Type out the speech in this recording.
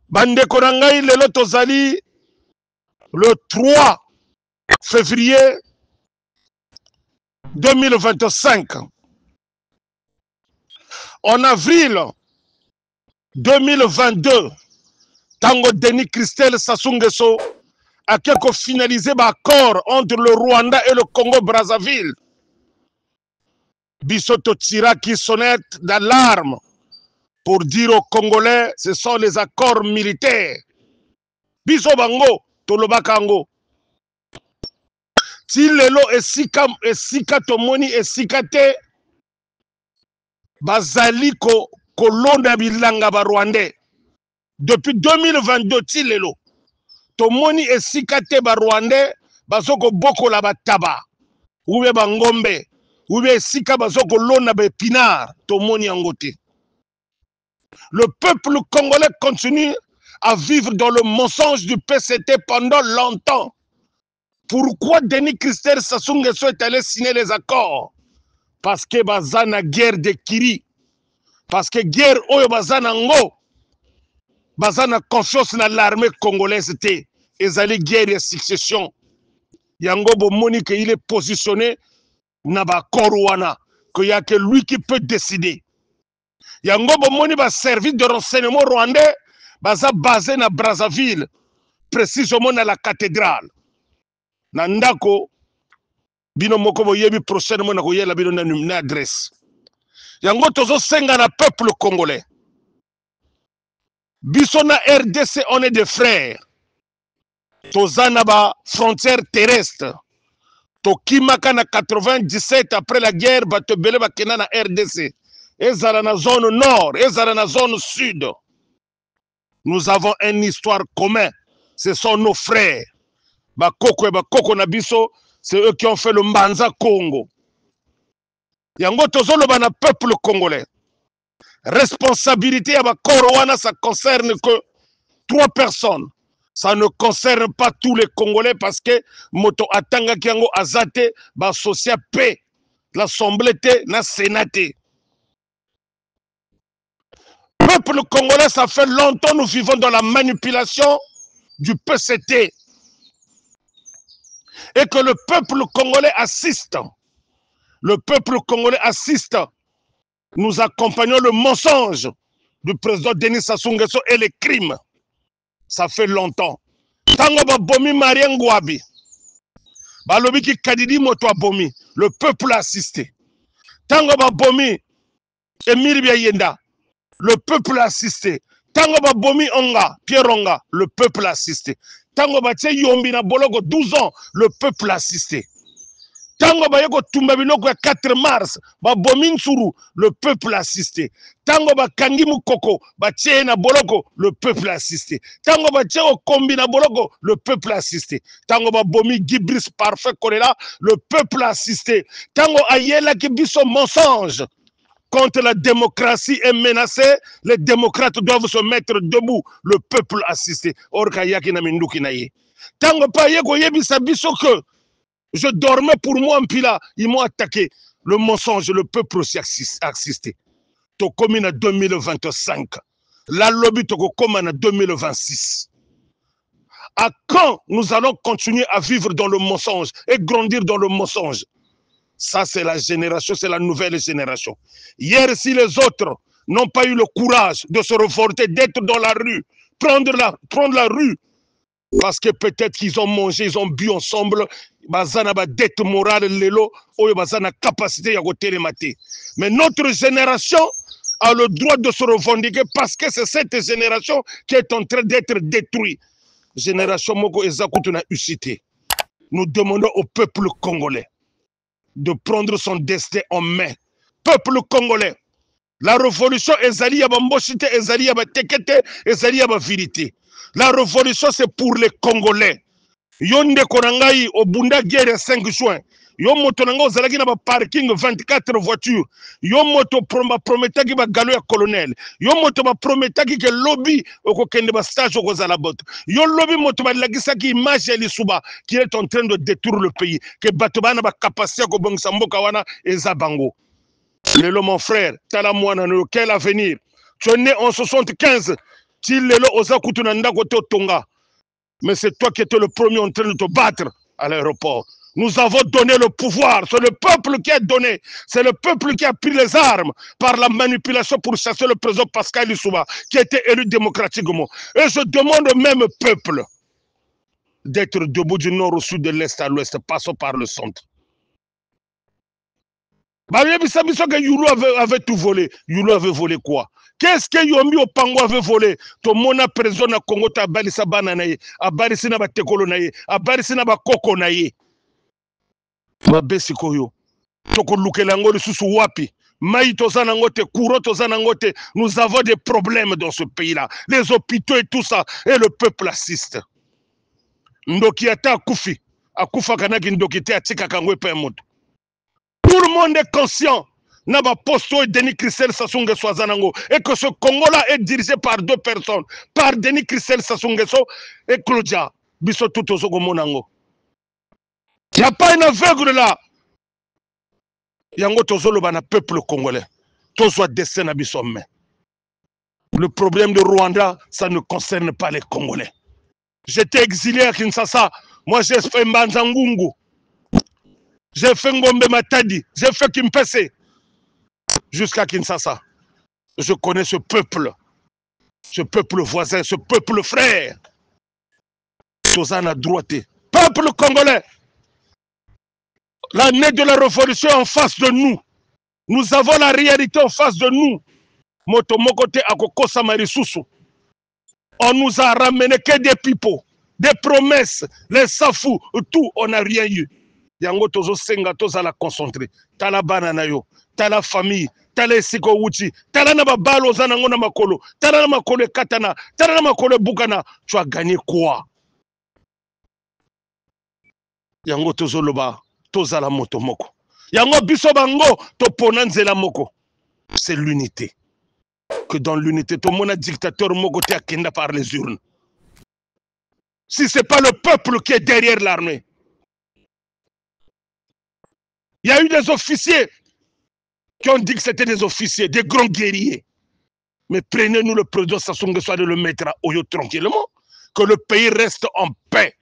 Bande Korangai, le Lotozali, le 3 février 2025. En avril 2022, Tango Denis Christel Sassou Nguesso a finalisé l'accord entre le Rwanda et le Congo-Brazzaville. Bissoto tira qui sonnette d'alarme pour dire aux Congolais, ce sont les accords militaires. Biso bango, tolobakango. Si lelo esika tomoni esika te, bazali kolonda bilanga ba Rwandais. Depuis 2022, ti lelo, tomoni esika te ba Rwandais, bazoko boko la bataba. Oube bangombe, oube esika bazoko lona ba épinard, tomoni angote. Le peuple congolais continue à vivre dans le mensonge du PCT pendant longtemps. Pourquoi Denis Christel Sassou Nguesso est allé signer les accords? Parce que bazana guerre de Kiri. Parce que guerre oyo bazana ngo. Bazana confiance dans l'armée congolaise te. Ezali guerre de succession. Yango bomoni que il est positionné na ba korwana. Que y a que lui qui peut décider. Yango bomoni ba service de renseignement rwandais baza basé na Brazzaville. Précisément dans la cathédrale. Nandako bino moko boyebi prochainement na koyela bino na adresse. Yango tozo senga na peuple congolais. Biso na RDC on est des frères. Tozana ba frontière terrestre. Tokimaka na 97 après la guerre batebele bakena na RDC. Ezala na zone nord, ezala na zone sud. Nous avons une histoire commune. Ce sont nos frères. Bakoko et Bakoko Nabiso, c'est eux qui ont fait le Mbanza Congo. Yango tozolo bana peuple congolais. Responsabilité à Bakorowana, ça concerne que 3 personnes. Ça ne concerne pas tous les Congolais parce que Moto Atanga Kiango Azate, ba socia P, l'Assemblée T, na Sénate. Peuple congolais, ça fait longtemps nous vivons dans la manipulation du PCT. Et que le peuple congolais assiste. Le peuple congolais assiste. Nous accompagnons le mensonge du président Denis Sassou Nguesso et les crimes. Ça fait longtemps. Tango babomi Marien Ngouabi. Balobi ki kadidi moto abomi. Le peuple a assisté. Tango babomi Emile Biayenda. Le peuple a assisté. Tango babomi Onga, Pierre Onga. Le peuple a assisté. Tango batie yombi na boloko 12 ans, le peuple a assisté. Tango bayeko tumba biloko 4 mars, ba bomin suru, le peuple a assisté. Tango bakangi mukoko, batie na boloko, le peuple a assisté. Tango batie o kombi na boloko, le peuple a assisté. Tango ba bomi Gibris parfait kolela, le peuple a assisté. Tango ayela ki biso mensonge. Quand la démocratie est menacée, les démocrates doivent se mettre debout. Le peuple assisté. Tango pa yeko yebisa biso que je dormais pour moi en pila, ils m'ont attaqué. Le mensonge, le peuple aussi assisté. Tokomi na 2025. La lobby tokokoma na 2026. À quand nous allons continuer à vivre dans le mensonge et grandir dans le mensonge? Ça, c'est la génération, c'est la nouvelle génération. Hier, si les autres n'ont pas eu le courage de se révolter, d'être dans la rue, prendre la rue, parce que peut-être qu'ils ont mangé, ils ont bu ensemble, bazana ba dette morale, lelo, oyo bazana capacité à côté les matés. Mais notre génération a le droit de se revendiquer parce que c'est cette génération qui est en train d'être détruite. Génération Moko Ezakutuna Usité. Nous demandons au peuple congolais de prendre son destin en main. Peuple congolais, la révolution ezali ya bamboshite, ezali ya batekete, ezali ya vérité. La révolution c'est pour les Congolais. Yonde konangai au bunda guerre 5 juin. Yo moto nanga ozalaki na ba parking 24 voitures. Yo moto prometaki ba galo ya colonel. Yo moto ba prometaki ke lobby okokende ba stage okozala boto. Yo lobby moto ba lagisaki image ya lisuba qui est en train de détruire le pays. Que bato bana ba capacité ko bongisa mboka wana eza bango. Lelo mon frère, tala mwana no quel avenir. Tu es né en 75. Mais c'est toi qui étais le premier en train de te battre à l'aéroport. Nous avons donné le pouvoir. C'est le peuple qui a donné. C'est le peuple qui a pris les armes par la manipulation pour chasser le président Pascal Lissouba, qui a été élu démocratiquement. Et je demande au même peuple d'être debout du nord au sud, de l'est à l'ouest, passons par le centre. Youlou avait tout volé. Youlou avait volé quoi? Qu'est-ce que Yomi Opango avait volé? To mona président na Congo ta balisa bananaye, a balisi na ba tekolo naye, a balisi na ba koko naye. Mabesi koyo. Toko lukelango le susu wapi. Maï tozana ngote, Kouro tozana ngote. Nous avons des problèmes dans ce pays-là. Les hôpitaux et tout ça. Et le peuple assiste. Ndoki ata akufi. Akufa kanaki ndoki te atika kangwe pe moto. Tout le monde est conscient. Naba Posto et Denis Christel Sassou Nguesso Azanango. Et que ce Congo-là est dirigé par deux personnes. Par Denis Christel Sassou Nguesso et Claudia Bisso Tutozogo Monango. Il n'y a pas un aveugle là. Yango Tozolo Bana peuple congolais. Tozo destin à Bissomé. Le problème de Rwanda, ça ne concerne pas les Congolais. J'étais exilé à Kinshasa. Moi, j'ai fait Mbanzangungu. J'ai fait Ngombe Matadi. J'ai fait Kimpese. Jusqu'à Kinshasa. Je connais ce peuple voisin, ce peuple frère. Tozana droite. Peuple congolais. L'année de la révolution en face de nous. Nous avons la réalité en face de nous. Motomokote Akoko Samarisusu. On nous a ramené que des pipeaux, des promesses, les safous, tout, on n'a rien eu. Yango tozo senga toza la concentré. Tala banana yo, tala famille, tala siko wuchi, tala na babalo zana ngona makolo, tala na makolo katana, tala na makolo bukana. Tu as gagné quoi? Yango tozo loba, toza la moto moko. Yango biso bango to ponanzela moko. C'est l'unité. Que dans l'unité, tout le monde a dictateur moko te akenda par les urnes. Si ce n'est pas le peuple qui est derrière l'armée. Il y a eu des officiers qui ont dit que c'était des officiers, des grands guerriers. Mais prenez-nous le président Sassou Nguesso de le mettre à Oyo tranquillement, que le pays reste en paix.